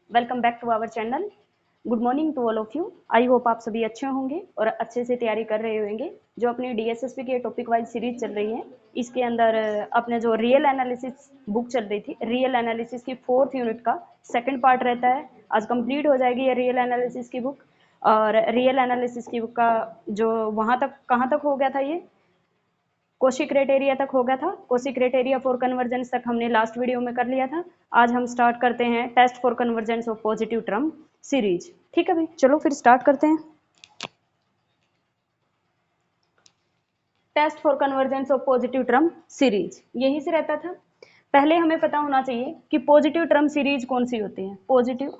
Welcome back to our channel. Good morning to all of you. I hope आप सभी अच्छे होंगे और अच्छे से तैयारी कर रहे होंगे। जो अपनी डीएसएसपी की टॉपिक वाइज सीरीज चल रही है, इसके अंदर अपने जो रियल एनालिसिस बुक चल रही थी, रियल एनालिसिस की 4th यूनिट का सेकंड पार्ट रहता है। आज कंप्लीट हो जाएगी ये रियल एनालिसिस की बुक। और रियल एनालिसिस की बुक का जो वहाँ तक कहाँ तक हो गया था, ये कोशी क्राइटेरिया तक हो गया था। कोशी क्राइटेरिया फॉर कन्वर्जेंस तक हमने लास्ट वीडियो में कर लिया था। आज हम स्टार्ट करते हैं test for convergence of positive term series. ठीक है भाई, चलो फिर स्टार्ट करते हैं। Test for convergence of positive term series यहीं से रहता था। पहले हमें पता होना चाहिए कि पॉजिटिव टर्म सीरीज कौन सी होती है। पॉजिटिव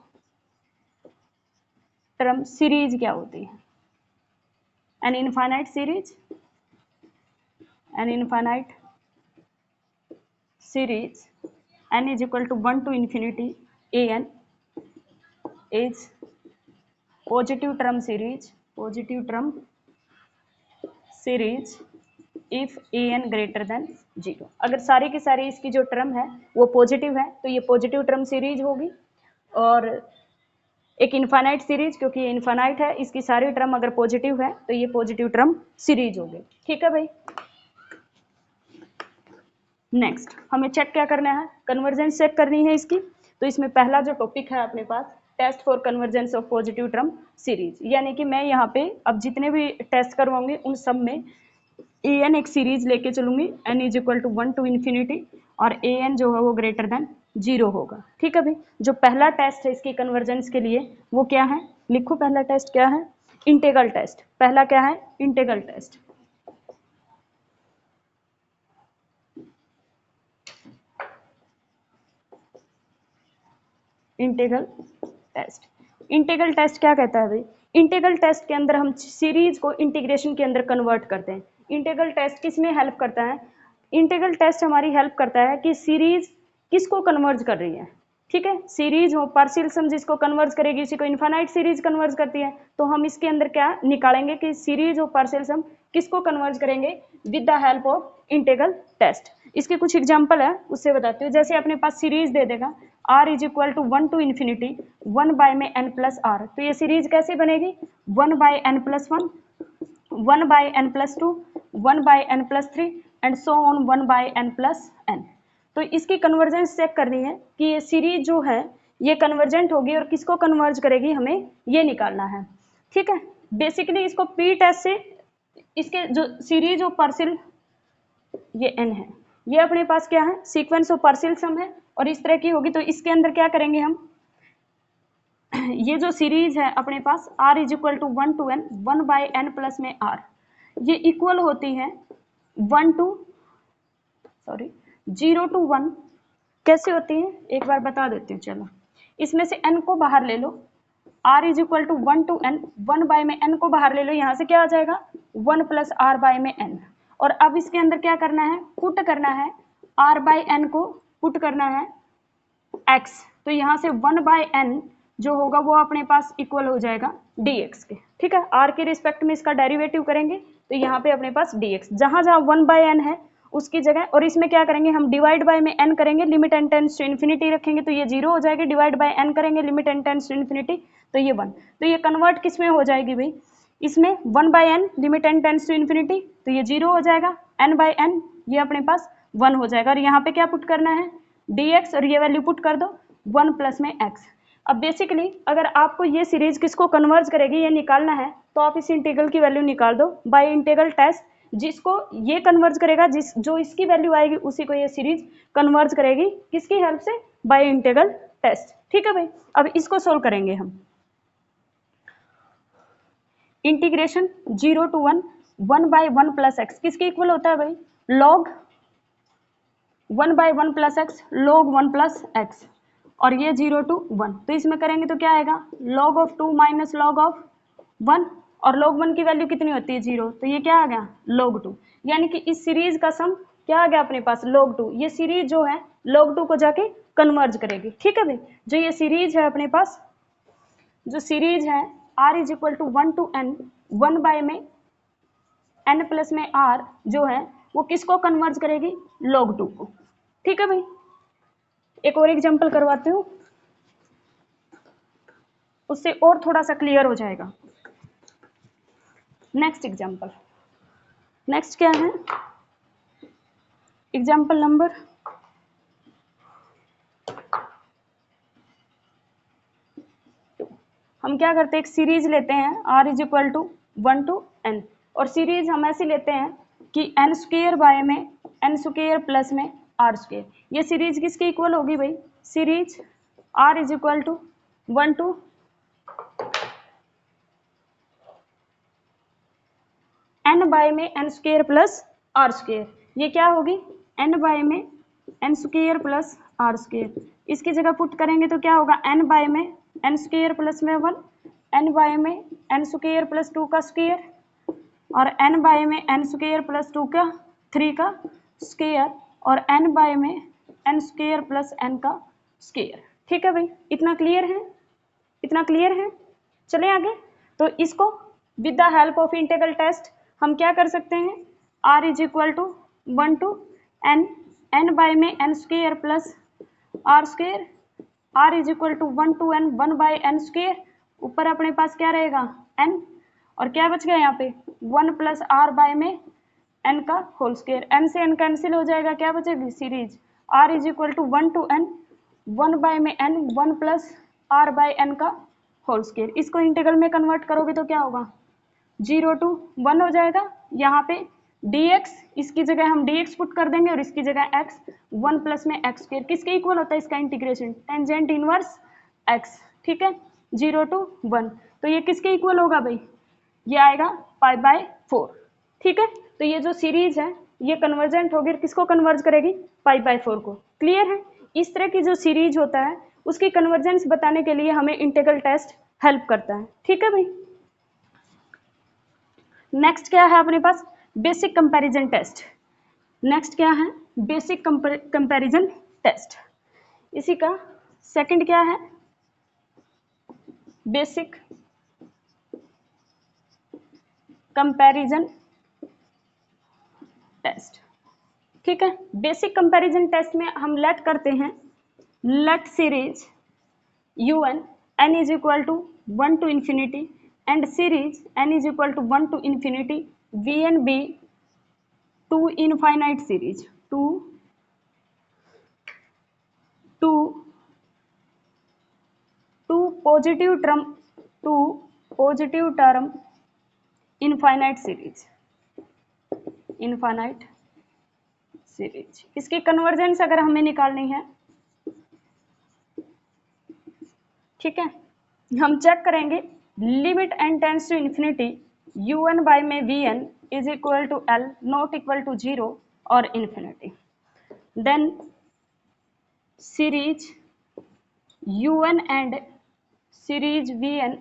टर्म सीरीज क्या होती है? An infinite series, an infinite series n is equal to 1 to infinity an is positive term series if an greater than 0। अगर सारी की सारी इसकी जो टर्म है वो पॉजिटिव है तो ये पॉजिटिव टर्म सीरीज होगी। और एक इनफाइनाइट सीरीज, क्योंकि ये इनफाइनाइट है, इसकी सारी टर्म अगर पॉजिटिव है तो ये पॉजिटिव टर्म सीरीज होगी। ठीक है भाई। नेक्स्ट हमें चेक क्या करना है? कन्वर्जेंस चेक करनी है इसकी। तो इसमें पहला जो टॉपिक है अपने पास, test for convergence of positive term series, यानी कि मैं यहाँ पे अब जितने भी टेस्ट करवाऊंगी उन सब में ए एन एक सीरीज लेके चलूंगी, n is equal to 1 to infinity, और ए एन जो है वो ग्रेटर देन 0 होगा। ठीक है भाई। जो पहला टेस्ट है इसकी कन्वर्जेंस के लिए वो क्या है? लिखो पहला टेस्ट क्या है? Integral test. पहला क्या है? Integral test. Integral test. Integral test क्या कहता है भाई? इंटीग्रल टेस्ट के अंदर हम सीरीज को इंटीग्रेशन के अंदर कन्वर्ट करते हैं। इंटीग्रल टेस्ट किस में हेल्प करता है? इंटीग्रल टेस्ट हमारी हेल्प करता है कि सीरीज किसको कन्वर्ज कर रही है। ठीक है, सीरीज हो, पार्शियल सम जिसको कन्वर्ज करेगी उसी को इनफाइनाइट सीरीज कन्वर्ज करती है। तो हम इसके अंदर क्या निकालेंगे कि सीरीज और पार्शियल सम किसको कन्वर्ज करेंगे? With the help of integral test. इसके कुछ एग्जांपल है, उससे बताती हूँ। जैसे अपने पास सीरीज दे देगा r is equal to 1 to infinity 1 by में n प्लस आर, तो ये सीरीज कैसे बनेगी? 1 by n plus 1, 1 by n plus 2, 1 by n plus 3 and so on 1 by n plus n। तो इसकी कन्वर्जेंस चेक करनी है कि ये सीरीज जो है ये कन्वर्जेंट होगी और किसको कन्वर्ज करेगी, हमें ये निकालना है। ठीक है, बेसिकली इसको पी टेस्ट से इसके जो सीरीज ऑफ पार्शियल ये n है, ये अपने पास क्या है? सीक्वेंस ऑफ पार्शियल सम है और इस तरह की होगी। तो इसके अंदर क्या करेंगे हम? ये जो सीरीज है अपने पास r is equal to 1 to n 1 by n plus में r, ये इक्वल होती है 0 टू 1। कैसे होती है एक बार बता देती हूँ। चलो इसमें से n को बाहर ले लो, r is equal to 1 to n, 1 by में n को बाहर ले लो, यहाँ से क्या आ जाएगा? 1 प्लस r बाय में n। और अब इसके अंदर क्या करना है? पुट करना है, r बाय n को पुट करना है x, तो यहाँ से 1 बाय n जो होगा वो अपने पास इक्वल हो जाएगा dx के। ठीक है, r के रिस्पेक्ट में इसका डेरिवेटिव करेंगे तो यहाँ पे अपने पास dx, जहाँ जहाँ 1 बाय n है उसकी जगह, और इसमें क्या करेंगे हम? डिवाइड बाय में n करेंगे, limit n tends to infinity रखेंगे तो ये 0 हो जाएगी, डिवाइड बाय n करेंगे, limit n tends to infinity तो ये 1। तो ये कन्वर्ट किस में हो जाएगी भाई? इसमें 1 by n, limit n tends to infinity तो ये 0 हो जाएगा, n बाय n ये अपने पास 1 हो जाएगा। और यहाँ पे क्या पुट करना है? dx, और ये वैल्यू पुट कर दो 1 प्लस में x। अब बेसिकली अगर आपको ये सीरीज किसको कन्वर्ज करेगी ये निकालना है तो आप इस इंटीग्रल की वैल्यू निकाल दो बाय इंटीग्रल टेस्ट। जिसको ये कन्वर्ज करेगा, जो इसकी वैल्यू आएगी उसी को ये सीरीज कन्वर्ज करेगी, किसकी हेल्प से? By integral test. ठीक है भाई। अब इसको सोल्व करेंगे हम। Integration 0 to 1 1 by 1 plus x किसके इक्वल होता है भाई? Log 1 by 1 plus x, log 1 plus x, और ये 0 टू 1। तो इसमें करेंगे तो क्या आएगा? Log of 2 minus log of 1, और log 1 की वैल्यू कितनी होती है? 0, तो ये क्या आ गया? log 2। यानी कि इस सीरीज का सम क्या आ गया अपने पास? log 2। ये सीरीज जो है log 2 को जाके कन्वर्ज करेगी। ठीक है भाई। जो ये सीरीज है अपने पास, जो सीरीज है r is equal to 1 to n 1 by में n प्लस में r जो है वो किसको कन्वर्ज करेगी? log 2 को। ठीक है भाई। एक और एग्जाम्पल करवाती हूँ। उससे और थोड़ा सा क्लियर हो जाएगा। नेक्स्ट एग्जाम्पल, नेक्स्ट क्या है, एग्जाम्पल नंबर हम क्या करते हैं, एक सीरीज लेते हैं r is equal to 1 to n, और सीरीज हम ऐसी लेते हैं कि n स्क्वेयर बाय में n स्क्वेयर प्लस में r स्क्वेयर। ये सीरीज किसके इक्वल होगी भाई, series r is equal to 1 to n by में n square plus r square. ये क्या होगी, n बाय में n square plus r square. इसकी जगह पुट करेंगे तो क्या होगा, n बाय में n स्क्वेयर प्लस में 1, n बाय में n स्क्वेयर प्लस 2 का स्क्वेयर, और n बाय में n स्क्वेयर प्लस 2 का 3 का स्क्वेयर, और n बाय में n स्क्वेयर प्लस n का स्क्वेयर। ठीक है भाई, इतना क्लियर है, इतना क्लियर है। चलें आगे। तो इसको with the help of integral test हम क्या कर सकते हैं, r is equal to 1 to n, n by में n square plus r square, r is equal to 1 to n 1 by n square, ऊपर अपने पास क्या रहेगा n, और क्या बच गया यहाँ पे 1 प्लस r बाय में n का होल स्क्वेयर, n से n कैंसिल हो जाएगा, क्या बचेगी series r is equal to 1 to n 1 by में n 1 plus r by n का होल स्क्वेयर। इसको इंटीग्रल में कन्वर्ट करोगे तो क्या होगा, 0 to 1 हो जाएगा। यहाँ पे dx, इसकी जगह हम dx पुट कर देंगे और इसकी जगह x, 1 प्लस में x स्क्वेयर, किसके इक्वल होता है इसका इंटीग्रेशन, टेंजेंट इनवर्स x। ठीक है, 0 to 1, तो ये किसके इक्वल होगा भाई, ये आएगा π/4। ठीक है, तो ये जो सीरीज है ये कन्वर्जेंट होगी, किसको कन्वर्ज करेगी, π/4 को। क्लियर है, इस तरह की जो सीरीज होता है उसकी कन्वर्जेंस बताने के लिए हमें इंटीग्रल टेस्ट हेल्प करता है। ठीक है भाई, नेक्स्ट क्या है अपने पास, बेसिक कंपैरिजन टेस्ट। नेक्स्ट क्या है, बेसिक कंपैरिजन टेस्ट। इसी का सेकंड क्या है, बेसिक कंपैरिजन टेस्ट। ठीक है, बेसिक कंपैरिजन टेस्ट में हम लेट करते हैं, let series un n is equal to 1 to infinity and series n is equal to 1 to infinity vn be two infinite series, two positive term infinite series। इसकी convergence अगर हमें निकालनी है, ठीक है, हम चेक करेंगे limit n tends to infinity un by में vn is equal to l not equal to 0 और infinity, then series un and series vn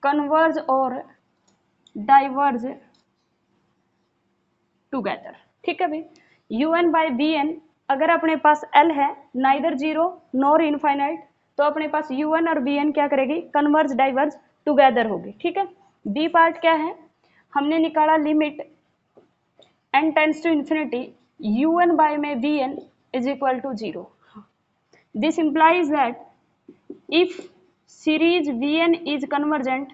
converge और डाइवर्ज टुगेदर। ठीक है भाई, un बाय vn अगर अपने पास l है नाइदर 0 नॉर इनफाइनाइट, तो अपने पास un और vn क्या करेगी, कन्वर्ज डाइवर्ज टुगेदर होगी। ठीक है, बी पार्ट क्या है, हमने निकाला limit n tends to infinity un by में vn is equal to 0। This implies that if series vn is convergent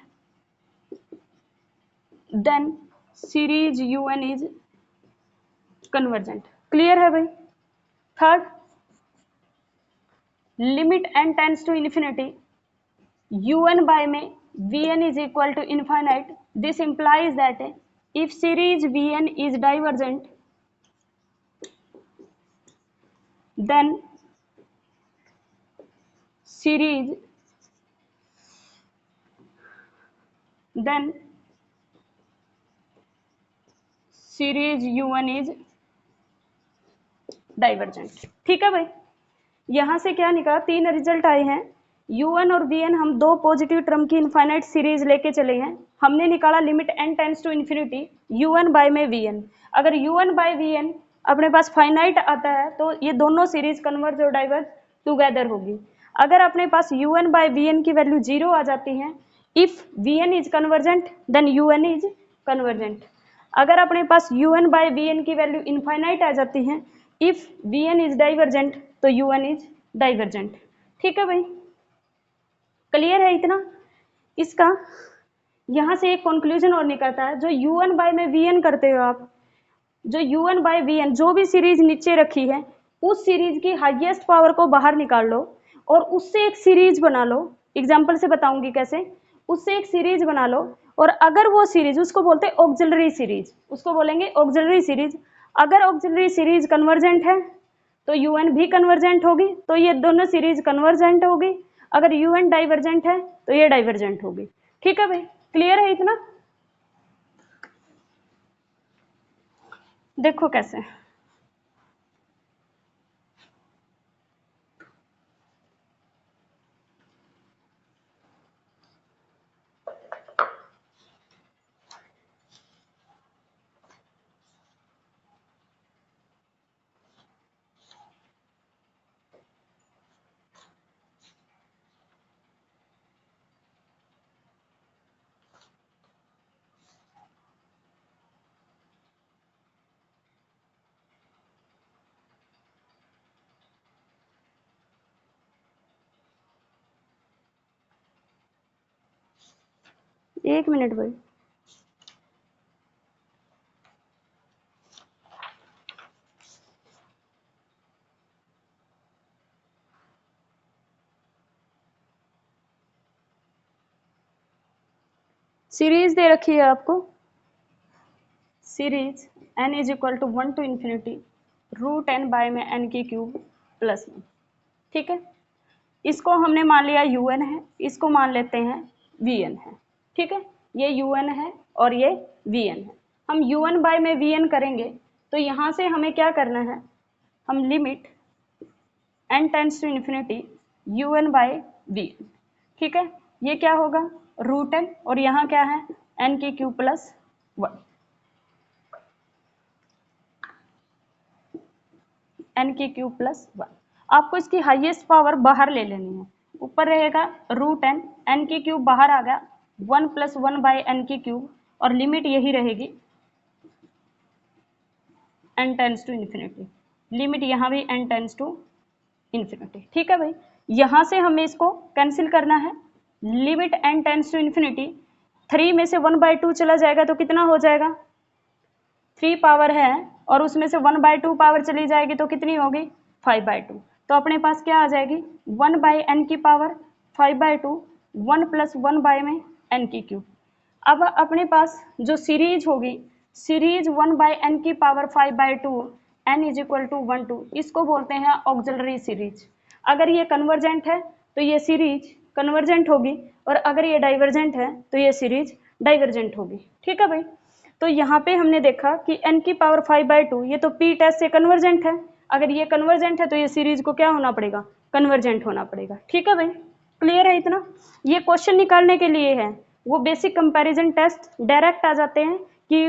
then series un is convergent. Clear है भाई। Third, limit n tends to infinity un by में vn is equal to infinite, this implies that if series vn is divergent then series un is divergent। ठीक है भाई, यहां से क्या निकला, तीन रिजल्ट आए हैं, un और vn हम दो पॉजिटिव टर्म की इनफाइनाइट सीरीज लेके चले हैं, हमने निकाला limit n tends to infinity un by में vn। अगर un बाय vn अपने पास फाइनाइट आता है तो ये दोनों सीरीज कन्वर्ज और डाइवर्ज टुगेदर होगी। अगर अपने पास un बाय vn की वैल्यू 0 आ जाती है, if vn is convergent then un is convergent. अगर अपने पास un बाय vn की वैल्यू इनफाइनाइट आ जाती है, इफ vn इज डाइवर्जेंट तो un इज डाइवर्जेंट। ठीक है भाई, क्लियर है इतना? इसका यहाँ से एक कंक्लूजन और निकलता है, जो un बाय में vn करते हो आप, जो un बाय vn जो भी सीरीज नीचे रखी है उस सीरीज की हाईएस्ट पावर को बाहर निकाल लो और उससे एक सीरीज बना लो। एग्जाम्पल से बताऊंगी कैसे। उससे एक सीरीज बना लो और अगर वो सीरीज, उसको बोलते हैं ऑक्सिलरी सीरीज, उसको बोलेंगे ऑक्सिलरी सीरीज। अगर ऑक्सिलरी सीरीज कन्वर्जेंट है तो un भी कन्वर्जेंट होगी, तो ये दोनों सीरीज कन्वर्जेंट होगी। अगर un डाइवर्जेंट है तो ये डाइवर्जेंट होगी। ठीक है भाई, क्लियर है इतना? देखो कैसे। एक मिनट भाई। सीरीज दे रखी है आपको, series n is equal to 1 to infinity root n by में n की क्यूब प्लस 1। ठीक है, इसको हमने मान लिया un है, इसको मान लेते हैं vn है। ठीक है, ये un है और ये vn है। हम un बाय में vn करेंगे तो यहाँ से हमें क्या करना है, हम limit n tends to infinity un by vn। ठीक है, ये क्या होगा रूट n और यहाँ क्या है n की क्यूब प्लस 1, n की क्यूब प्लस 1। आपको इसकी हाईएस्ट पावर बाहर ले लेनी है, ऊपर रहेगा रूट n, n की क्यूब बाहर आ गया 1 प्लस 1 बाय n की क्यूब और लिमिट यही रहेगी n tends to infinity, limit यहाँ भी n टेंड्स टू इन्फिनिटी। ठीक है भाई, यहाँ से हमें इसको कैंसिल करना है। Limit n tends to infinity, 3 में से 1/2 चला जाएगा तो कितना हो जाएगा, 3 पावर है और उसमें से 1/2 पावर चली जाएगी तो कितनी होगी 5/2। तो अपने पास क्या आ जाएगी 1 बाय n की पावर 5/2, 1 प्लस 1 बाय में n की क्यूब। अब अपने पास जो सीरीज होगी, सीरीज 1 बाय n की power 5/2 n is equal to 1 2, इसको बोलते हैं ऑक्सिलरी सीरीज। अगर ये कन्वर्जेंट है तो ये सीरीज कन्वर्जेंट होगी और अगर ये डाइवर्जेंट है तो ये सीरीज डाइवर्जेंट होगी। ठीक है भाई, तो यहाँ पे हमने देखा कि n की पावर 5/2 ये तो p टेस्ट से कन्वर्जेंट है, अगर ये कन्वर्जेंट है तो ये सीरीज को क्या होना पड़ेगा, कन्वर्जेंट होना पड़ेगा। ठीक है भाई, क्लियर है इतना? ये क्वेश्चन निकालने के लिए है, वो बेसिक कंपैरिजन टेस्ट डायरेक्ट आ जाते हैं कि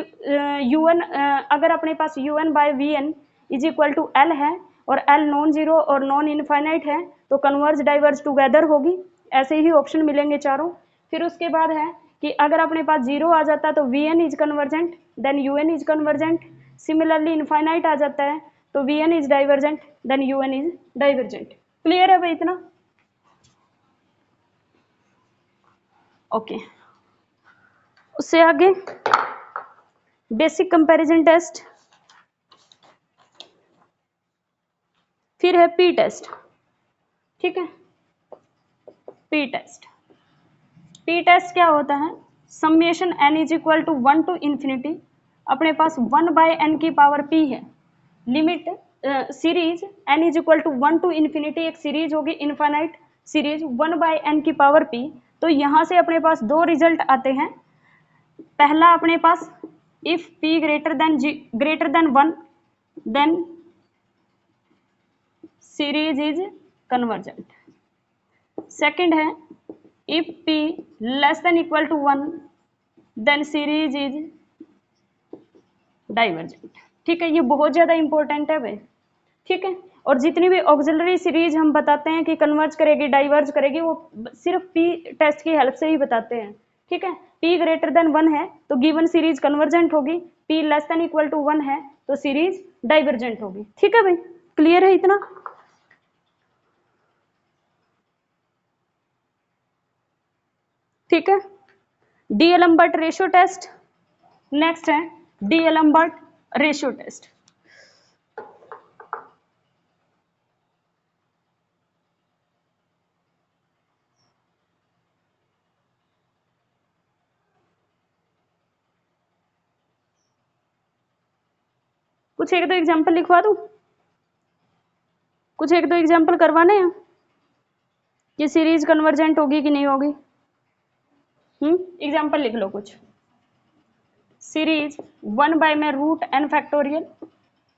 अगर अपने पास un by vn is equal to l है और l नॉन जीरो और नॉन इनफाइनाइट है तो कन्वर्ज डाइवर्ज टुगेदर होगी, ऐसे ही ऑप्शन मिलेंगे चारों। फिर उसके बाद है कि अगर अपने पास 0 आ जाता है तो vn is convergent, then un is convergent. Similarly infinite आ जाता है तो vn is divergent, then un is divergent. Clear है भाई इतना? ओके, उससे आगे बेसिक कंपैरिजन टेस्ट, फिर है पी टेस्ट। ठीक है, पी टेस्ट, पी टेस्ट क्या होता है, summation n is equal to 1 to infinity, अपने पास 1 बाय n की पावर p है, limit series n is equal to 1 to infinity, एक सीरीज होगी इनफाइनाइट सीरीज 1 बाय n की पावर p। तो यहाँ से अपने पास दो रिजल्ट आते हैं। पहला अपने पास if p greater than 1 then series is convergent. Second है if p less than equal to 1 then series is divergent. ठीक है, ये बहुत ज्यादा इंपॉर्टेंट है भाई। ठीक है, और जितनी भी ऑक्सिलरी सीरीज हम बताते हैं कि कन्वर्ज करेगी डाइवर्ज करेगी, वो सिर्फ पी टेस्ट की हेल्प से ही बताते हैं। ठीक है, p ग्रेटर देन 1 है तो गिवन सीरीज कन्वर्जेंट होगी, p less than equal to 1 है तो सीरीज डाइवर्जेंट होगी। ठीक है भाई, क्लियर है इतना? ठीक है, डी-एलम्बर्ट रेशियो टेस्ट। नेक्स्ट है डी-एलम्बर्ट रेशियो टेस्ट। कुछ एक दो एग्जाम्पल लिखवा दूं, कुछ एक दो एग्जाम्पल करवाने हैं कि सीरीज कन्वर्जेंट होगी कि नहीं होगी। एग्जाम्पल लिख लो कुछ। सीरीज 1 में root n factorial,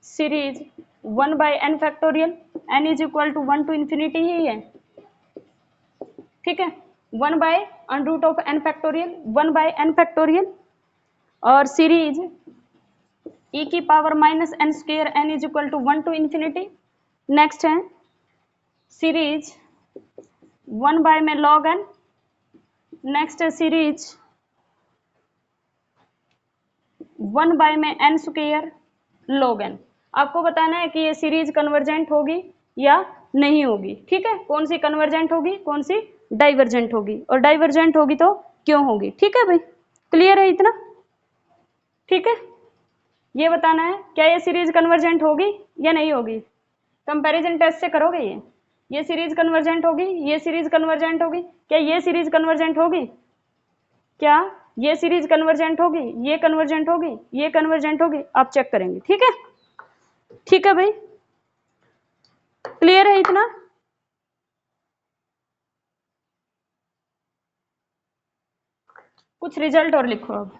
series 1/n factorial, n is equal to 1 to infinity ही है, ठीक है। 1/√n फैक्टोरियल, 1/n फैक्टोरियल, और सीरीज e की power -n square n is equal to 1 to infinity. Next है सीरीज 1 में log n। नेक्स्ट है series 1 में n स्क्वायर log n। आपको बताना है कि ये सीरीज कन्वर्जेंट होगी या नहीं होगी, ठीक है। कौन सी कन्वर्जेंट होगी, कौन सी डाइवर्जेंट होगी, और डाइवर्जेंट होगी तो क्यों होगी, ठीक है भाई। क्लियर है इतना, ठीक है। ये बताना है क्या ये सीरीज कन्वर्जेंट होगी या नहीं होगी। कंपैरिजन टेस्ट से करोगे ये सीरीज कन्वर्जेंट होगी, ये सीरीज कन्वर्जेंट होगी, क्या ये सीरीज कन्वर्जेंट होगी, क्या ये सीरीज कन्वर्जेंट होगी, ये कन्वर्जेंट होगी, ये कन्वर्जेंट होगी, आप चेक करेंगे, ठीक है। ठीक है भाई, क्लियर है इतना। कुछ रिजल्ट और लिखो अब,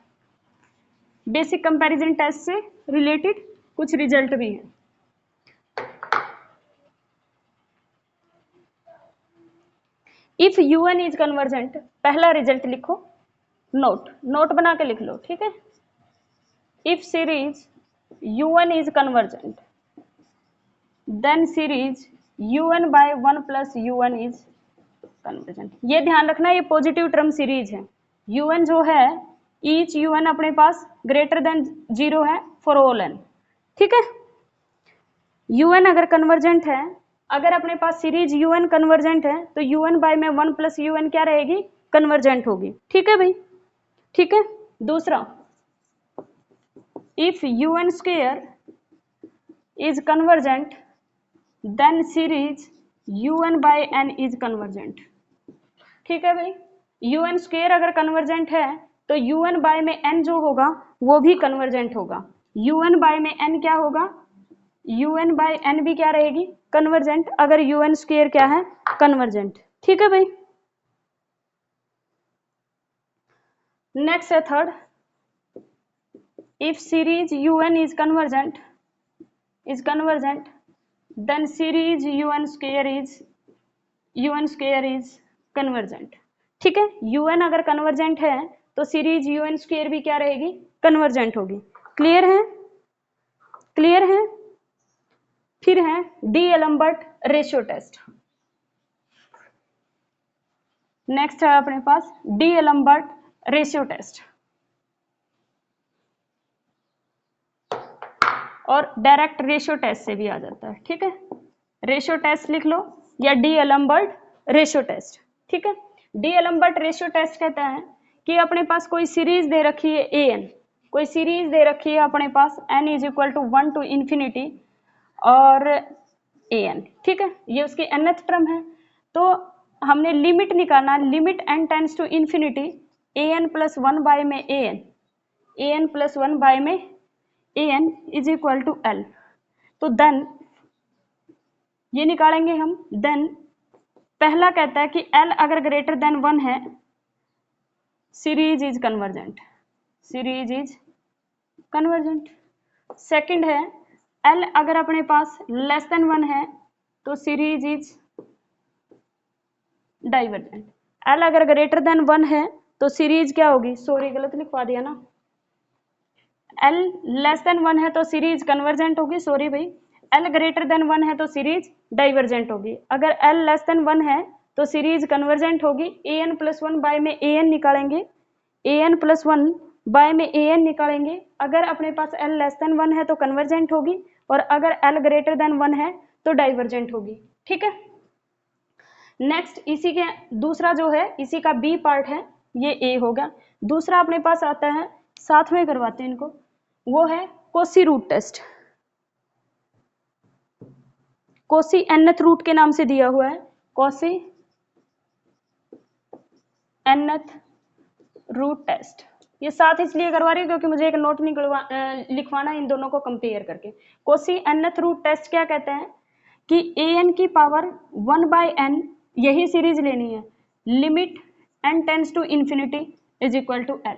बेसिक कंपैरिजन टेस्ट से रिलेटेड कुछ रिजल्ट भी है। इफ un इज कन्वर्जेंट, पहला रिजल्ट लिखो, नोट बना के लिख लो, ठीक है। If series un is convergent, then series un/1 plus un is convergent. ये ध्यान रखना ये पॉजिटिव टर्म सीरीज है। un जो है ईच un अपने पास ग्रेटर देन 0 है फॉर ऑल n, ठीक है। un अगर कन्वर्जेंट है, अगर अपने पास सीरीज un कन्वर्जेंट है तो un में 1 प्लस un क्या रहेगी, कन्वर्जेंट होगी, ठीक है भाई, ठीक है। दूसरा, if un square is convergent, then series un/n is convergent, ठीक है भाई। un स्क्वायर अगर कन्वर्जेंट है तो un में n जो होगा वो भी कन्वर्जेंट होगा। un में n क्या होगा, un/n भी क्या रहेगी, कन्वर्जेंट, अगर un स्क्वायर क्या है, कन्वर्जेंट, ठीक है भाई। नेक्स्ट है third, if series un is convergent then series un square is convergent, ठीक है। un अगर कन्वर्जेंट है तो सीरीज un स्क्वायर भी क्या रहेगी, कन्वर्जेंट होगी। क्लियर है, क्लियर है। फिर है डी-एलम्बर्ट रेशियो टेस्ट। नेक्स्ट है अपने पास डी-एलम्बर्ट रेशियो टेस्ट, और डायरेक्ट रेशियो टेस्ट से भी आ जाता है, ठीक है। रेशियो टेस्ट लिख लो या डी-एलम्बर्ट रेशियो टेस्ट, ठीक है। डी-एलम्बर्ट रेशियो टेस्ट कहता है कि अपने पास कोई सीरीज दे रखी है an, कोई सीरीज दे रखी है अपने पास n is equal to 1 to infinity और an, ठीक है। ये उसकी nth टर्म है, तो हमने लिमिट निकालना, limit n tends to infinity an plus 1 में an प्लस 1 में an is equal to l। तो देन ये निकालेंगे हम। देन पहला कहता है कि l अगर ग्रेटर देन 1 है, series is convergent, series is convergent. Second है l अगर अपने पास लेस देन 1 है तो सीरीज इज डाइवर्जेंट। l अगर ग्रेटर देन 1 है तो सीरीज क्या होगी, सॉरी गलत लिखवा दिया ना, l लेस देन 1 है तो सीरीज कन्वर्जेंट होगी, सॉरी भाई, l ग्रेटर देन 1 है तो सीरीज डाइवर्जेंट होगी। अगर l लेस देन 1 है तो सीरीज कन्वर्जेंट होगी। an प्लस 1 में an निकालेंगे, an प्लस 1 में an निकालेंगे। अगर अपने पास l लेस देन 1 है तो कन्वर्जेंट होगी, और अगर l ग्रेटर देन 1 है तो डाइवर्जेंट होगी, ठीक है। नेक्स्ट इसी के दूसरा जो है, इसी का बी पार्ट है, ये ए हो गया। दूसरा अपने पास आता है, साथ में करवाते हैं इनको, वो है Cauchy root test. Cauchy nth root के नाम से दिया हुआ है, कोसी nth रूट टेस्ट। ये साथ इसलिए करवा रही हूँ क्योंकि मुझे एक नोट लिखवाना इन दोनों को कंपेयर करके। कोसी nth रूट टेस्ट क्या कहते हैं कि an की पावर 1/n, यही सीरीज लेनी है, limit n tends to infinity is equal to l।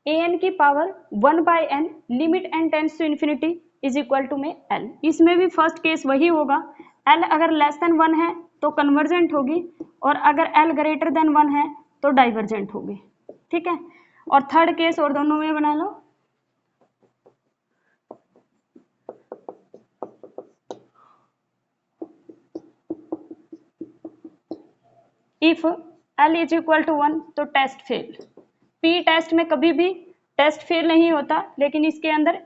an की power 1/n limit n tends to infinity is equal to में l। इसमें भी फर्स्ट केस वही होगा, l अगर लेस देन 1 है तो कन्वर्जेंट होगी, और अगर l ग्रेटर देन 1 है तो डाइवर्जेंट होगी। ठीक है, और थर्ड केस और दोनों में बना लो। If l is equal to 1 तो टेस्ट फेल। पी टेस्ट में कभी भी टेस्ट फेल नहीं होता, लेकिन इसके अंदर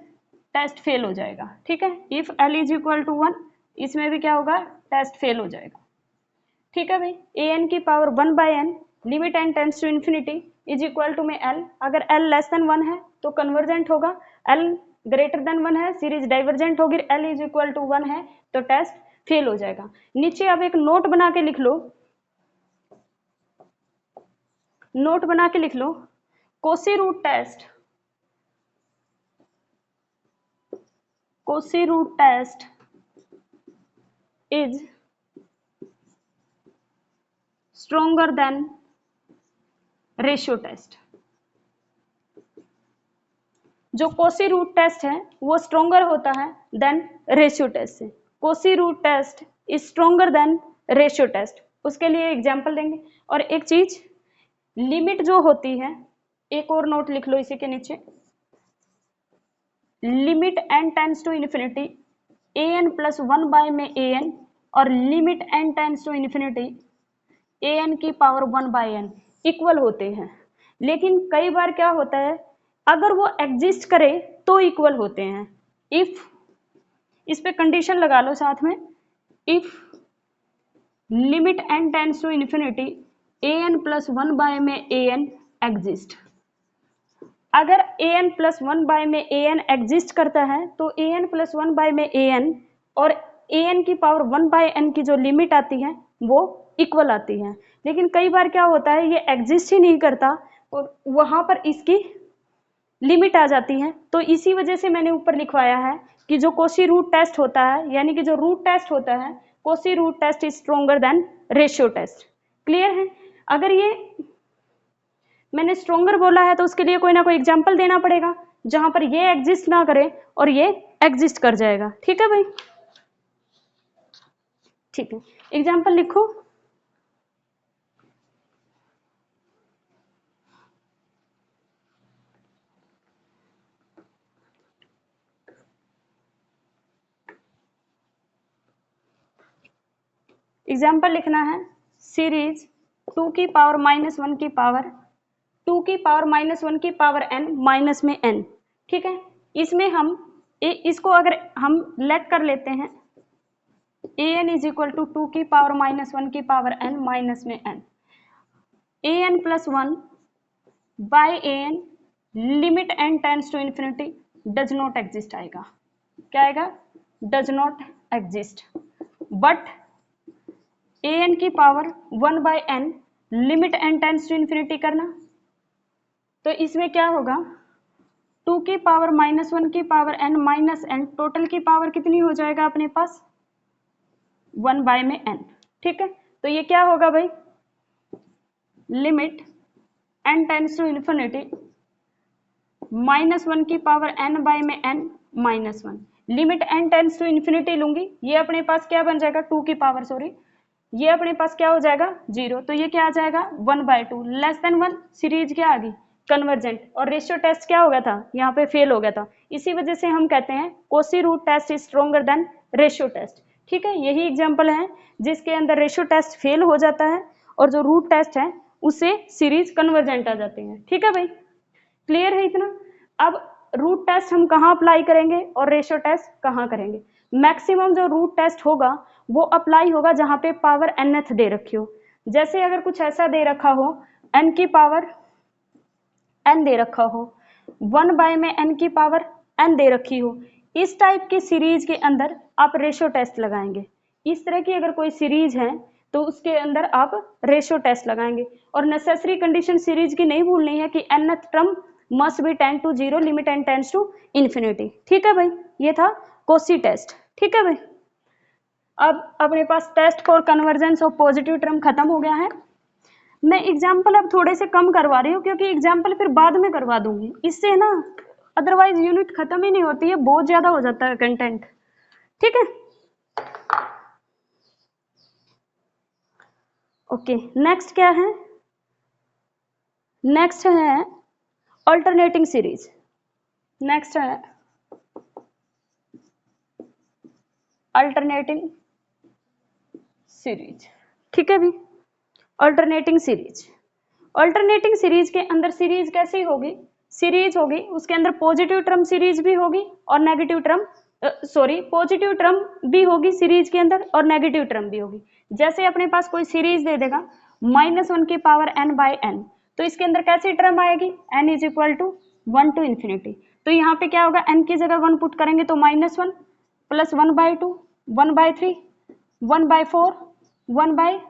टेस्ट फेल हो जाएगा। ठीक है, if l is equal to 1, इसमें भी क्या होगा, टेस्ट फेल हो जाएगा। ठीक है भाई, an की power 1/n limit n tends to infinity is equal to में l। अगर l लेस देन 1 है तो कन्वर्जेंट होगा, l ग्रेटर देन 1 है सीरीज डाइवर्जेंट होगी, l इज इक्वल टू 1 है तो टेस्ट फेल हो जाएगा। नीचे अब एक नोट बना के लिख लो, नोट बना के लिख लो, Cauchy root test, Cauchy root test is stronger than ratio test. जो कोसी रूट टेस्ट है वो स्ट्रोंगर होता है देन रेशियो टेस्ट से। Cauchy root test is stronger than ratio test. उसके लिए एग्जांपल देंगे। और एक चीज, लिमिट जो होती है, एक और नोट लिख लो इसी के नीचे, limit n tends to infinity an plus 1 में an, और limit n tends to infinity an की पावर 1/n इक्वल होते हैं। लेकिन कई बार क्या होता है, अगर वो एग्जिस्ट करे तो इक्वल होते हैं। इफ, इस पे कंडीशन लगा लो साथ में, if limit n tends to infinity an plus 1 में an एग्जिस्ट। अगर an प्लस 1 में an एग्जिस्ट करता है तो an प्लस 1 में an और an की पावर 1/n की जो लिमिट आती है वो इक्वल आती है। लेकिन कई बार क्या होता है, ये एग्जिस्ट ही नहीं करता और वहां पर इसकी लिमिट आ जाती है। तो इसी वजह से मैंने ऊपर लिखवाया है कि जो कोसी रूट टेस्ट होता है, यानी कि जो रूट टेस्ट होता है, Cauchy root test is stronger than ratio test. Clear है? अगर ये मैंने स्ट्रोंगर बोला है तो उसके लिए कोई ना कोई एग्जाम्पल देना पड़ेगा जहां पर ये एग्जिस्ट ना करे और ये एग्जिस्ट कर जाएगा। ठीक है भाई, ठीक है, एग्जाम्पल लिखो। एग्जाम्पल लिखना है, सीरीज 2 की पावर -1 की पावर 2 की पावर -1 की पावर n माइनस में n। ठीक है, इसमें हम इसको अगर हम लेट कर लेते हैं, an इज इक्वल टू 2 की पावर -1 की पावर n माइनस में n, an plus 1 by an limit n tends to infinity does not exist आएगा। क्या आएगा? Does not exist. But an की power 1/n limit n tends to infinity करना, तो इसमें क्या होगा, 2 की पावर -1 की power n minus n, total की पावर कितनी हो जाएगा अपने पास, 1 में n। ठीक है, तो ये क्या होगा भाई, limit n tends to infinity -1 की पावर n में n -1, limit n tends to infinity लूंगी, ये अपने पास क्या बन जाएगा, 2 की पावर, सॉरी, ये अपने पास क्या हो जाएगा, 0, तो ये क्या आ जाएगा 1/2, लेस देन 1, सीरीज क्या आ गई, कन्वर्जेंट। और रेशियो टेस्ट क्या हो गया था, यहाँ पे फेल हो गया था। इसी वजह से हम कहते हैं Cauchy root test is stronger than ratio test. ठीक है, यही एग्जांपल है जिसके अंदर रेशियो टेस्ट फेल हो जाता है और जो रूट टेस्ट है उससे सीरीज कन्वर्जेंट आ जाते हैं। ठीक है भाई, क्लियर है इतना? अब रूट टेस्ट हम कहाँ अप्लाई करेंगे और रेशियो टेस्ट कहाँ करेंगे? मैक्सिमम जो रूट टेस्ट होगा वो अप्लाई होगा जहाँ पे पावर nth दे रखी हो। जैसे अगर कुछ ऐसा दे रखा हो n की पावर n दे रखा हो, 1 बाय में n की पावर n दे रखी हो, इस टाइप की सीरीज के अंदर आप रेशो टेस्ट लगाएंगे। इस तरह की अगर कोई सीरीज है तो उसके अंदर आप रेशो टेस्ट लगाएंगे। और नेसेसरी कंडीशन सीरीज की नहीं भूलनी है कि nth term must be tend to 0 limit n tends to infinity. ठीक है भाई, ये था कोशी टेस्ट। ठीक है भाई, अब अपने पास test for convergence of positive term खत्म हो गया है। मैं एग्जाम्पल अब थोड़े से कम करवा रही हूँ क्योंकि एग्जाम्पल फिर बाद में करवा दूंगी, इससे ना अदरवाइज यूनिट खत्म ही नहीं होती है, बहुत ज्यादा हो जाता है कंटेंट। ठीक है, ओके। नेक्स्ट क्या है, नेक्स्ट है अल्टरनेटिंग सीरीज। नेक्स्ट है अल्टरनेटिंग सीरीज। ठीक है भी, अल्टरनेटिंग सीरीज। अल्टरनेटिंग सीरीज के अंदर सीरीज कैसी होगी, सीरीज होगी उसके अंदर पॉजिटिव टर्म सीरीज भी होगी और नेगेटिव टर्म पॉजिटिव टर्म भी होगी सीरीज के अंदर और नेगेटिव टर्म भी होगी। जैसे अपने पास कोई सीरीज दे देगा -1 की पावर n बाय n, तो इसके अंदर कैसी टर्म आएगी, n is equal to 1 to infinity. तो यहाँ पे क्या होगा, n की जगह 1 पुट करेंगे तो -1 प्लस 1/2 1/3 1/4 1/5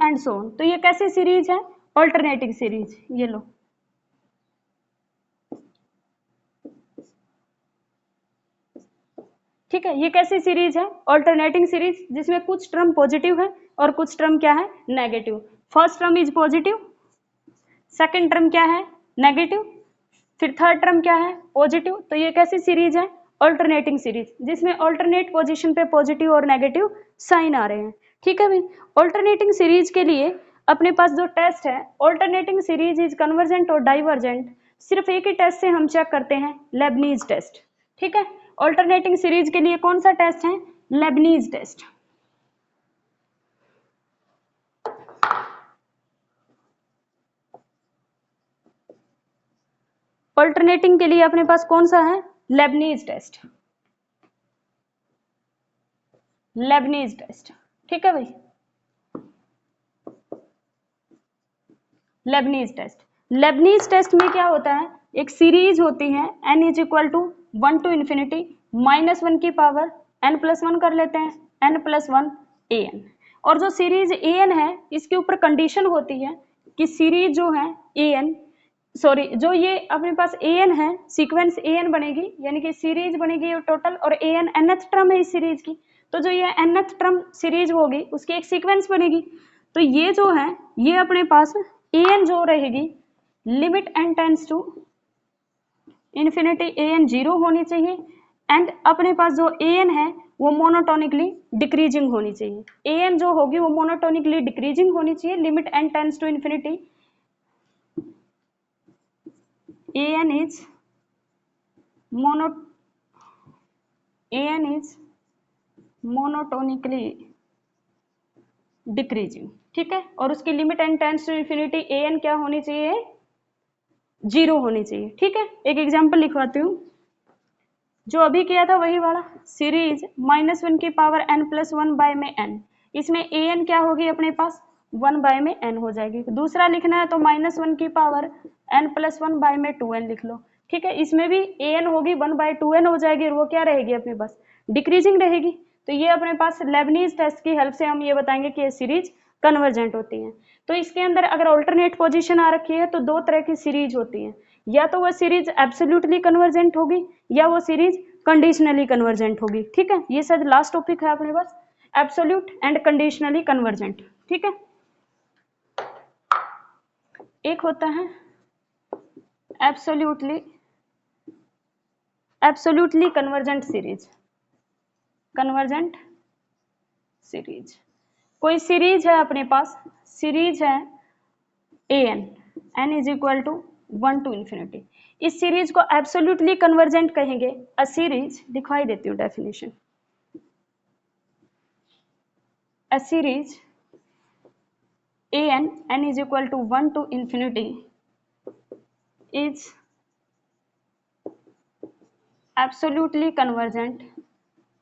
एंड सो ऑन। तो ये कैसी सीरीज है, अल्टरनेटिंग सीरीज। ये लो, ठीक है, ये कैसी सीरीज है, अल्टरनेटिंग सीरीज, जिसमें कुछ टर्म पॉजिटिव है और कुछ टर्म क्या है, negative. First term is positive, second term क्या है, नेगेटिव, फिर थर्ड टर्म क्या है, पॉजिटिव। तो ये कैसी सीरीज है, अल्टरनेटिंग सीरीज, जिसमें अल्टरनेट पोजीशन पे पॉजिटिव और नेगेटिव साइन आ रहे हैं। ठीक है भाई, अल्टरनेटिंग सीरीज के लिए अपने पास जो टेस्ट है, अल्टरनेटिंग सीरीज इज कन्वर्जेंट और डाइवर्जेंट, सिर्फ एक ही टेस्ट से हम चेक करते हैं, लेबनीज टेस्ट। ठीक है, अल्टरनेटिंग सीरीज के लिए कौन सा टेस्ट है, लेबनीज टेस्ट। अल्टरनेटिंग के लिए अपने पास कौन सा है, लेबनीज टेस्ट, लेबनीज टेस्ट। ठीक है भाई, लेबनीज टेस्ट। लेबनीज टेस्ट में क्या होता है, एक सीरीज होती है n is equal to 1 to infinity -1 की पावर n प्लस 1 कर लेते हैं, n प्लस 1 an। और जो सीरीज an है इसके ऊपर कंडीशन होती है कि सीरीज जो है an, सॉरी जो ये अपने पास an है, सीक्वेंस an बनेगी, यानी कि सीरीज बनेगी टोटल, और an nth टर्म है इस सीरीज की। तो जो ये nth टर्म सीरीज होगी उसकी एक सीक्वेंस बनेगी। तो ये जो है ये अपने पास an जो रहेगी, limit n tends to infinity an 0 होनी चाहिए, एंड अपने पास जो an है वो मोनोटोनिकली डिक्रीजिंग होनी चाहिए। an जो होगी वो मोनोटोनिकली डिक्रीजिंग होनी चाहिए, limit n tends to infinity an is monotonically decreasing. ठीक है, और उसकी limit n tends to infinity an क्या होनी चाहिए, 0 होनी चाहिए। ठीक है, एक एग्जांपल लिखवाती हूँ, जो अभी किया था वही वाला, सीरीज -1 की पावर n प्लस 1 बाय में n, इसमें an क्या होगी अपने पास, 1 बाय में n हो जाएगी। दूसरा लिखना है तो -1 की पावर n प्लस 1 बाय में 2n लिख लो। ठीक है, इसमें भी an होगी 1 बाय 2n हो जाएगी, और वो क्या रहेगी अपने पास, डिक्रीजिंग रहेगी। तो ये अपने पास लेबनीज टेस्ट की हेल्प से हम ये बताएंगे कि ये सीरीज कन्वर्जेंट होती है। तो इसके अंदर अगर अल्टरनेट पोजीशन आ रखी है तो दो तरह की सीरीज होती है, या तो वो सीरीज एब्सोल्युटली कन्वर्जेंट होगी या वो सीरीज कंडीशनली कन्वर्जेंट होगी। ठीक है, ये शायद लास्ट टॉपिक है अपने पास, एब्सोल्यूट एंड कंडीशनली कन्वर्जेंट। ठीक है, एक होता है absolutely convergent series, convergent series. कोई सीरीज है अपने पास, सीरीज है n is equal to 1 to infinity, इस सीरीज को एब्सोल्युटली कन्वर्जेंट कहेंगे। अ सीरीज, दिखाई देती हूँ definition, a series n is equal to 1 to infinity is absolutely convergent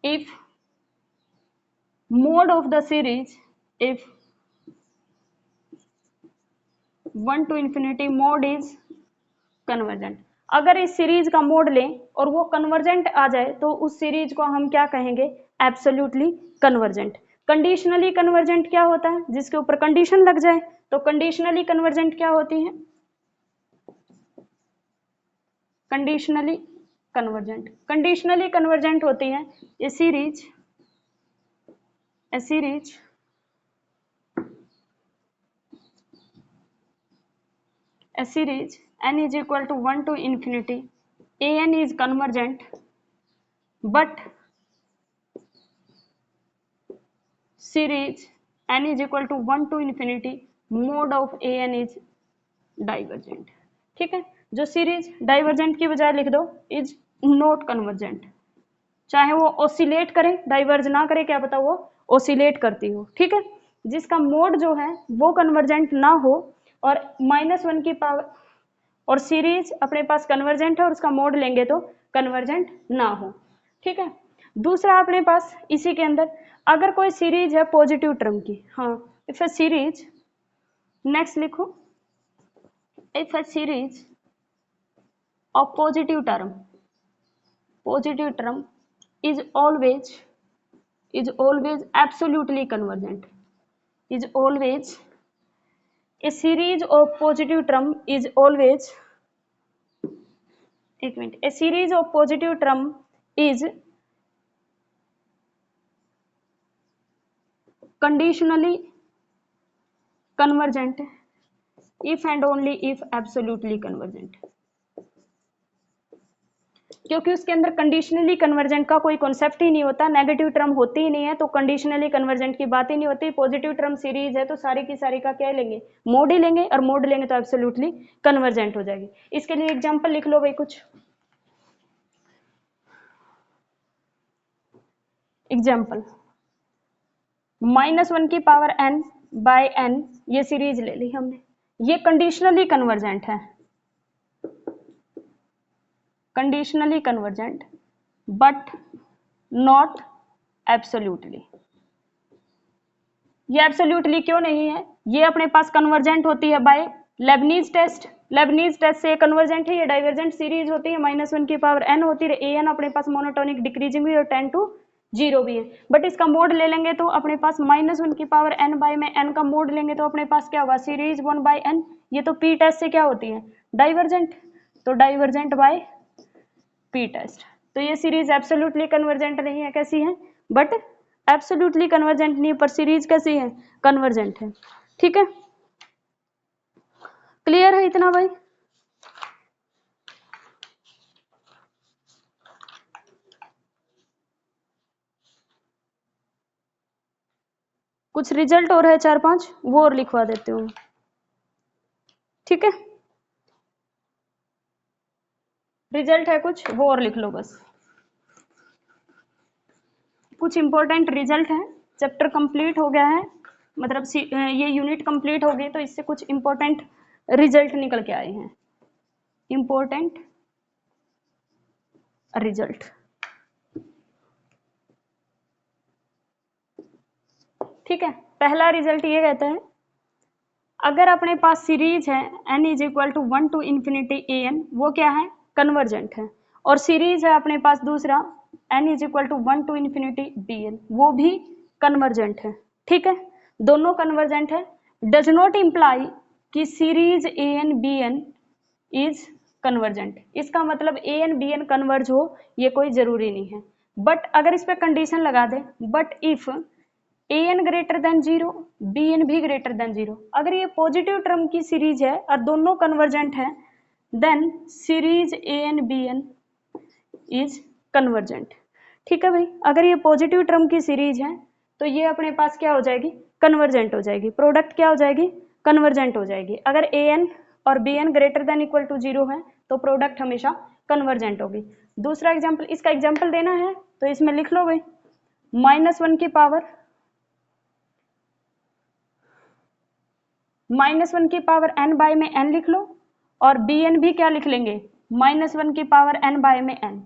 if mode of the series, if 1 to infinity mode is convergent. अगर इस series का mode लें और वो कन्वर्जेंट आ जाए तो उस सीरीज को हम क्या कहेंगे, एब्सोल्युटली कन्वर्जेंट। कंडीशनली कन्वर्जेंट क्या होता है, जिसके ऊपर कंडीशन लग जाए, तो कंडीशनली कन्वर्जेंट क्या होती है, कंडीशनली कन्वर्जेंट होती है ए series n is equal to 1 to infinity, an is convergent but series n is equal to 1 to infinity mode of an is divergent। ठीक है, जो सीरीज डाइवर्जेंट की बजाय लिख दो इज नॉट कन्वर्जेंट, चाहे वो ऑसिलेट करे, डाइवर्ज ना करे, क्या पता वो ऑसिलेट करती हो। ठीक है, जिसका मोड जो है वो कन्वर्जेंट ना हो और -1 की पावर और सीरीज अपने पास कन्वर्जेंट है और उसका मोड लेंगे तो कन्वर्जेंट ना हो। ठीक है, दूसरा अपने पास इसी के अंदर अगर कोई सीरीज है पॉजिटिव टर्म की, हाँ, इफ ए सीरीज, नेक्स्ट लिखो, if A series of positive term is always absolutely convergent, is always a series of positive term is always, एक minute, a series of positive term is conditionally convergent if and only if absolutely convergent, क्योंकि उसके अंदर conditionally convergent का कोई concept ही नहीं होता, negative term होती ही नहीं है, तो कंडीशनली कन्वर्जेंट की बात ही नहीं होती। पॉजिटिव टर्म सीरीज है तो सारी की सारी का क्या लेंगे, मोड ही लेंगे, और मोड लेंगे तो एब्सोल्युटली कन्वर्जेंट हो जाएगी। इसके लिए एग्जांपल लिख लो भाई कुछ एग्जांपल। -1 की पावर n बाय n ये सीरीज ले ली हमने, ये कंडीशनली कन्वर्जेंट है, conditionally convergent but not absolutely. ये एब्सोल्युटली क्यों नहीं है, ये अपने पास कन्वर्जेंट होती है by Leibniz test, Leibniz test से कन्वर्जेंट है, ये डाइवर्जेंट सीरीज होती है, -1 की पावर n होती है, an अपने पास मोनोटोनिक डिक्रीजिंग भी और 10 to 0 भी है, बट इसका मोड ले लेंगे तो अपने पास -1 की पावर n बाय में n का मोड लेंगे तो अपने पास क्या होगा, सीरीज 1 बाय n, ये तो p टेस्ट से क्या होती है, डाइवर्जेंट, तो डाइवर्जेंट बाय p टेस्ट। तो ये सीरीज एब्सोल्युटली कन्वर्जेंट नहीं है, कैसी है, बट एब्सोल्युटली कन्वर्जेंट नहीं, पर सीरीज कैसी है, कन्वर्जेंट है। ठीक है, क्लियर है इतना भाई? कुछ रिजल्ट और है 4-5 वो और लिखवा देती हूँ। ठीक है, रिजल्ट है कुछ वो और लिख लो बस, कुछ इंपॉर्टेंट रिजल्ट है, चैप्टर कंप्लीट हो गया है, मतलब ये यूनिट कंप्लीट हो गई तो इससे कुछ इंपॉर्टेंट रिजल्ट निकल के आए हैं, इंपॉर्टेंट रिजल्ट। ठीक है, पहला रिजल्ट ये कहता है अगर अपने पास सीरीज है n is equal to 1 to infinity an, वो क्या है, कन्वर्जेंट है, और सीरीज है अपने पास दूसरा n is equal to 1 to infinity bn, वो भी कन्वर्जेंट है। ठीक है, दोनों कन्वर्जेंट है, डज नॉट इम्प्लाई कि series an bn is convergent, इसका मतलब an bn कन्वर्ज हो ये कोई जरूरी नहीं है, बट अगर इस पर कंडीशन लगा दे, but if an greater than 0 bn भी ग्रेटर देन 0, अगर ये पॉजिटिव टर्म की सीरीज है और दोनों कन्वर्जेंट है, then series an bn is convergent. ठीक है भाई, अगर ये पॉजिटिव टर्म की सीरीज है तो ये अपने पास क्या हो जाएगी, कन्वर्जेंट हो जाएगी, प्रोडक्ट क्या हो जाएगी, कन्वर्जेंट हो जाएगी। अगर an और bn greater than equal to 0 है तो प्रोडक्ट हमेशा कन्वर्जेंट होगी। दूसरा एग्जाम्पल, इसका एग्जाम्पल देना है तो इसमें लिख लो भाई, -1 की पावर n बाय में n लिख लो, और bn भी क्या लिख लेंगे, -1 की पावर n बाय में n,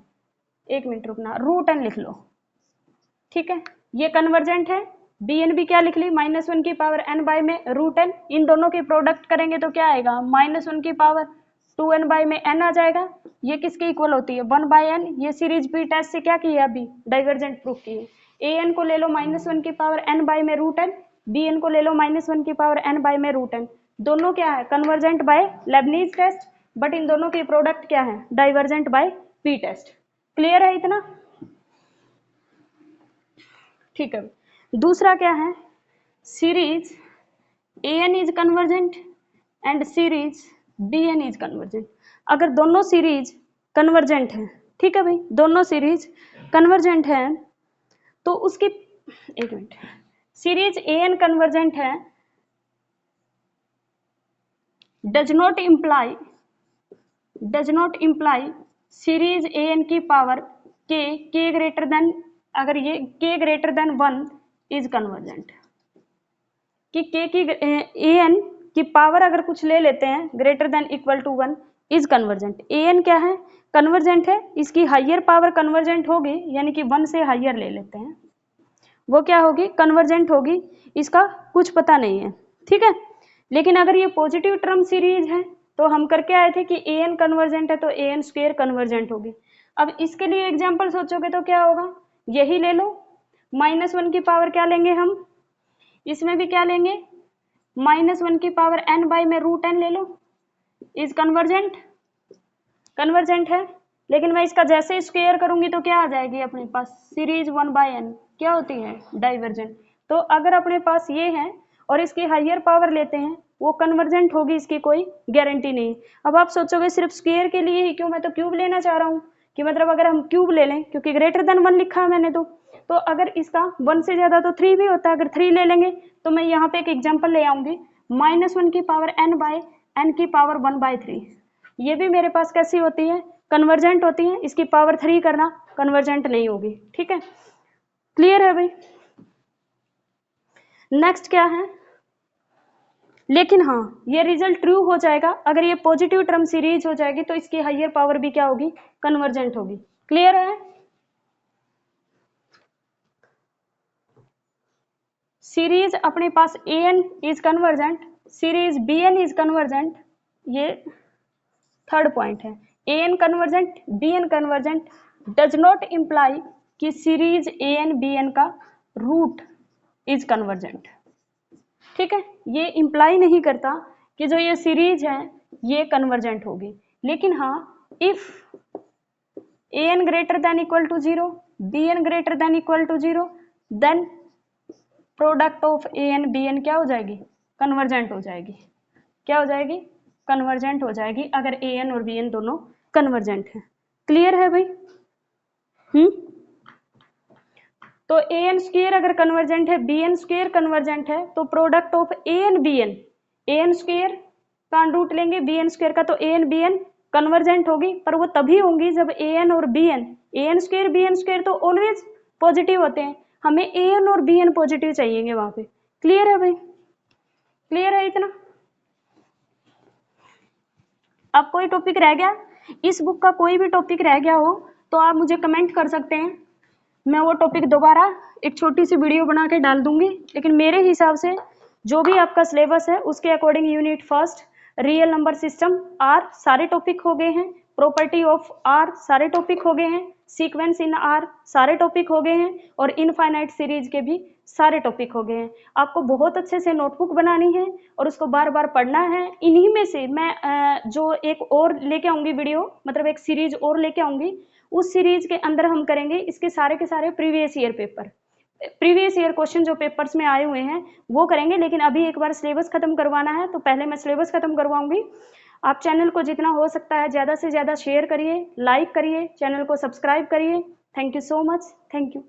एक मिनट रुकना, √n लिख लो। ठीक है, ये कन्वर्जेंट है, bn भी क्या लिख ली, -1 की पावर n बाय में √n, इन दोनों के प्रोडक्ट करेंगे तो क्या आएगा, -1 की पावर 2n बाई में n आ जाएगा, ये किसके इक्वल होती है 1/n। ये सीरीज बी टेस्ट से क्या किया अभी डाइवर्जेंट प्रूफ की है। an को ले लो -1 की पावर n बाई में √n, bn को ले लो -1 की पावर n बाई में √n। दोनों क्या है convergent by Leibniz test, but इन दोनों की प्रोडक्ट क्या है divergent by P test. Clear है इतना? ठीक है। दूसरा क्या है series an is convergent and series bn is convergent. अगर दोनों सीरीज कन्वर्जेंट है, ठीक है भाई, दोनों सीरीज कन्वर्जेंट है तो उसकी एक मिनट, सीरीज an कन्वर्जेंट है does not imply series an की पावर k ग्रेटर देन, अगर ये k greater than 1 is convergent, कि k की an की पावर अगर कुछ ले लेते हैं greater than equal to 1 is convergent. an क्या है कन्वर्जेंट है, इसकी हाइयर पावर कन्वर्जेंट होगी, यानी कि 1 से हाइयर ले लेते हैं, वो क्या होगी कन्वर्जेंट होगी, इसका कुछ पता नहीं है, ठीक है। लेकिन अगर ये पॉजिटिव टर्म सीरीज है तो हम करके आए थे कि an कन्वर्जेंट है तो an स्क्वायर कन्वर्जेंट होगी। अब इसके लिए एग्जाम्पल सोचोगे तो क्या होगा, यही ले लो -1 की पावर क्या लेंगे हम, इसमें भी क्या लेंगे -1 की पावर n बाई में √n ले लो, इज कन्वर्जेंट है। लेकिन मैं इसका जैसे स्क्वायर करूंगी तो क्या आ जाएगी अपने पास सीरीज 1/n क्या होती है डाइवर्जेंट। तो अगर अपने पास ये है और इसकी हाइयर पावर लेते हैं वो कन्वर्जेंट होगी, इसकी कोई गारंटी नहीं। अब आप सोचोगे सिर्फ स्क्वायर के लिए ही क्यों, मैं तो क्यूब लेना चाह रहा हूँ, कि मतलब अगर हम क्यूब ले लें क्योंकि ग्रेटर देन 1 लिखा है मैंने तो अगर इसका 1 से ज्यादा तो 3 भी होता है, अगर 3 ले लेंगे तो मैं यहाँ पे एक एग्जाम्पल ले आऊंगी -1 की पावर n बाई n की पावर 1/3, ये भी मेरे पास कैसी होती है कन्वर्जेंट होती है, इसकी पावर 3 करना कन्वर्जेंट नहीं होगी, ठीक है। क्लियर है भाई? नेक्स्ट क्या है, लेकिन हाँ ये रिजल्ट ट्रू हो जाएगा अगर ये पॉजिटिव टर्म सीरीज हो जाएगी तो इसकी हाइयर पावर भी क्या होगी कन्वर्जेंट होगी। क्लियर है? सीरीज अपने पास an is convergent, series bn is convergent, ये थर्ड पॉइंट है। an convergent bn convergent does not imply कि सीरीज an bn का रूट इज कन्वर्जेंट, ठीक है। ये इम्प्लाई नहीं करता कि जो ये सीरीज है ये कन्वर्जेंट होगी, लेकिन हाँ if an greater than equal to 0 bn greater than equal to 0 then product of an bn क्या हो जाएगी कन्वर्जेंट हो जाएगी, क्या हो जाएगी कन्वर्जेंट हो जाएगी अगर an और bn दोनों कन्वर्जेंट है। क्लियर है भाई? तो an स्क्वायर अगर कन्वर्जेंट है bn स्क्वायर कन्वर्जेंट है तो product of an bn, an square का रूट लेंगे bn स्क्वायर का, तो an bn कन्वर्जेंट होगी, पर वो तभी होंगी जब an और bn, an square bn square तो ऑलवेज पॉजिटिव होते हैं, हमें an और bn पॉजिटिव चाहिए वहां पे। क्लियर है भाई? क्लियर है इतना? अब कोई टॉपिक रह गया, इस बुक का कोई भी टॉपिक रह गया हो तो आप मुझे कमेंट कर सकते हैं, मैं वो टॉपिक दोबारा एक छोटी सी वीडियो बना के डाल दूंगी। लेकिन मेरे हिसाब से जो भी आपका सिलेबस है उसके according unit first, real number system R सारे टॉपिक हो गए हैं, प्रॉपर्टी ऑफ आर सारे टॉपिक हो गए हैं, सीक्वेंस इन आर सारे टॉपिक हो गए हैं, और इनफाइनाइट सीरीज के भी सारे टॉपिक हो गए हैं। आपको बहुत अच्छे से नोटबुक बनानी है और उसको बार बार पढ़ना है। इन्हीं में से मैं जो एक और लेके आऊंगी वीडियो, मतलब एक सीरीज और लेके आऊंगी, उस सीरीज के अंदर हम करेंगे इसके सारे के सारे previous year paper, previous year question जो पेपर्स में आए हुए हैं वो करेंगे। लेकिन अभी एक बार सिलेबस खत्म करवाना है तो पहले मैं सिलेबस खत्म करवाऊंगी। आप चैनल को जितना हो सकता है ज़्यादा से ज़्यादा शेयर करिए, लाइक करिए, चैनल को सब्सक्राइब करिए। Thank you so much, thank you.